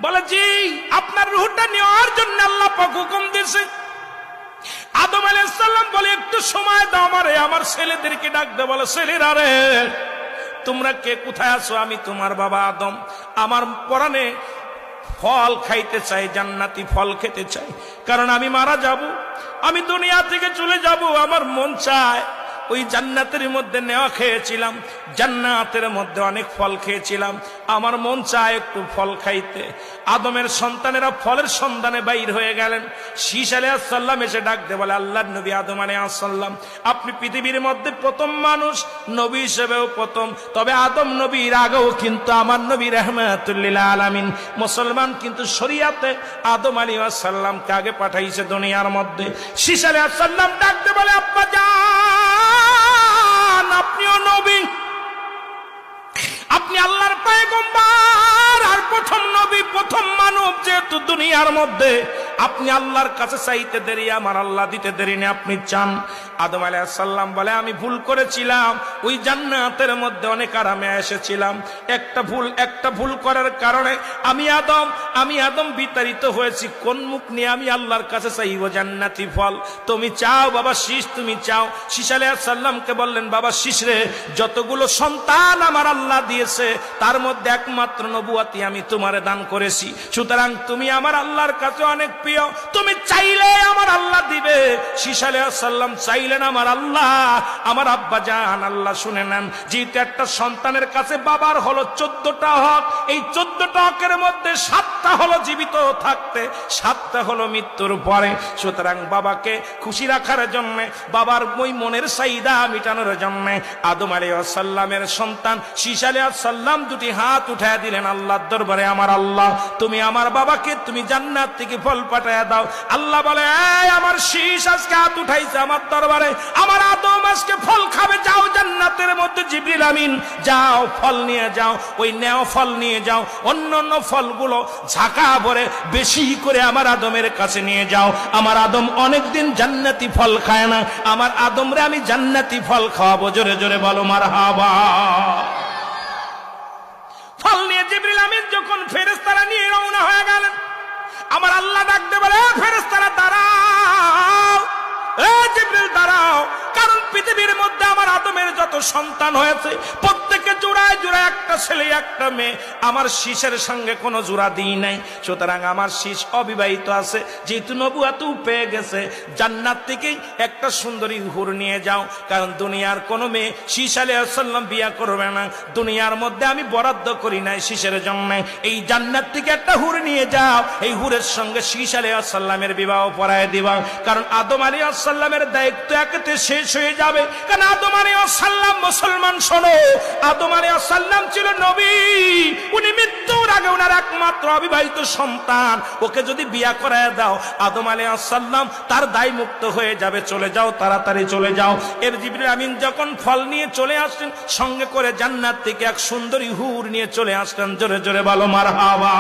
বলে জি, আপনার রূহটা নেওয়ার জন্য আল্লাহ পাক হুকুম দিয়েছে। আদম আলাইহিস সালাম বলে একটু সময় দাও আমারে, আমার ছেলেদেরকে ডাক দে। বলে ছেলেরা রে, তোমরা কে কোথায় আছো? আমি তোমার বাবা আদম, আমার পরাণে ফল খাইতে চাই, জান্নাতি ফল খেতে চাই, কারণ আমি মারা যাব, আমি দুনিয়া থেকে চলে যাব। আমার মন চায় ওই জান্নাতের মধ্যে নেওয়া খেয়েছিলাম, জান্নাতের মধ্যে অনেক ফল খেয়েছিলাম, আমার মন চায় একটু ফল খাইতে। আদমের সন্তানেরা ফলের সন্ধানে বাইর হয়ে গেলেন। শীষ আলাইহিস সালাম এসে ডাক দে বলে আল্লাহর নবী আদম আলাইহিস সালাম, আপনি পৃথিবীর মধ্যে প্রথম মানুষ, নবী হিসেবেও প্রথম, তবে আদম নবীর আগেও কিন্তু আমার নবী রাহমাতুল লিল আলামিন মুসলমান কিন্তু শরীয়তে আদম আলাইহিস সালামকে আগে পাঠাইছে দুনিয়ার মধ্যে। শীষ আলাইহিস সালাম ডাক দে বলে আব্বা জান, আপনিও নবী, আপনি আল্লাহর পয়গম্বর আর প্রথম নবী, প্রথম মানব, যেহেতু দুনিয়ার মধ্যে আপনি আল্লাহর কাছে চাইতে দেরি, আমার আল্লাহ দিতে দেরি না, আপনি চান। আদম আলাইহিস সালাম বলে আমি ভুল করেছিলাম, ওই জান্নাতের মধ্যে অনেক আরামে এসেছিলাম, একটা ভুল করার কারণে আমি আদম বিতাড়িত হয়েছি। কোন মুখ নিয়ে আমি আল্লাহর কাছে চাইব জান্নাতি ফল? তুমি চাও বাবা শীষ, তুমি চাও। শীষ আলাইহিস সালামকে বললেন বাবা শীষ রে, যতগুলো সন্তান আমার আল্লাহ দিয়েছে তার মধ্যে একমাত্র নবুয়তি আমি তোমারে দান করেছি, সুতরাং তুমি আমার আল্লাহর কাছে অনেক প্রিয়, তুমি চাইলে আমার আল্লাহ দিবে। শীষ আলাইহিস সালাম চাইলেন আমার আল্লাহ, আমার আব্বা জান আল্লাহ শুনে নেন, যেহেতু একটা সন্তানের কাছে বাবার হলো 14টা হক, এই 14টা হকের মধ্যে 7টা হলো জীবিত থাকতে, 7টা হলো মৃত্যুর পরে, সুতরাং বাবাকে খুশি রাখার জন্য, বাবার ওই মনের চাহিদা মিটানোর জন্য আদম আলাইহিস সালামের সন্তান শীষ আলাইহিস সালাম দুটি হাত উঠায় দিলেন আল্লাহর দরবারে, আমার আল্লাহ তুমি আমার বাবাকে তুমি জান্নাত থেকে ফল পাঠায়া দাও। আল্লাহ বলে এই আমার শীষ আজকে হাত উঠাইছে আমার দরবারে, আমার আদম আজকে ফল খাবে, যাও জান্নাতের মধ্যে জিবরিল আমিন যাও ফল নিয়ে যাও, ওই নেও ফল নিয়ে যাও, অন্য ফলগুলো ঝাঁকা ভরে বেশি করে আমার আদমের কাছে নিয়ে যাও। আমার আদম অনেকদিন জান্নাতি ফল খায় না, আমার আদমরে আমি জান্নাতি ফল খাওয়াবো। জোরে জোরে বলো মারহাবা। ফল নিয়ে জিবরিল আমিন যখন ফেরেশতারা নিয়ে রওনা হয়ে গেলেন, আমার আল্লাহ ডাকতে বলে ফেরেশতারা দাঁড়াও, জিবরিল দাঁড়াও, কারণ পৃথিবীর মধ্যে আমার আদমের যত সন্তান হয়েছে প্রত্যেকে জোড়ায় জোড়ায় একটা ছেলে একটা মেয়ে, আমার শীষের সঙ্গে কোনো জোড়া দিই নাই, সুতরাং আমার শীষ অবিবাহিত আছে, যেহেতু নবুয়াতও পেয়ে গেছে, জান্নাত থেকে একটা সুন্দরী হুর নিয়ে যাও, কারণ দুনিয়ার কোনো মেয়ে শীষ আলাইহিস সালাম বিয়া করবে না, দুনিয়ার মধ্যে আমি বরাদ্দ করি নাই শীষের জন্য, এই জান্নাত থেকে একটা হুর নিয়ে যাও, এই হুরের সঙ্গে শীষ আলাইহিস সালামের বিবাহ পড়ায় দিবা, কারণ আদম আলাইহিস সালামের দায়িত্ব একেতে শেষ হয়ে যাবে, কারণ আদম আলাইহিস সালাম মুসলমান, শোনো, আদম আলাইহিস সালাম ছিল নবী, উনি মৃত্যুর আগে ওনার একমাত্র অবিবাহিত সন্তান, ওকে যদি বিয়া করায় দাও আদম আলাইহিস সালাম তার দায় মুক্ত হয়ে যাবে, চলে যাও তাড়াতাড়ি চলে যাও। এর জিবরিল আমিন যখন ফল নিয়ে চলে আসলেন, সঙ্গে করে জান্নাত থেকে এক সুন্দরী হুর নিয়ে চলে আসলেন। জোরে জোরে বলো মারহাবা।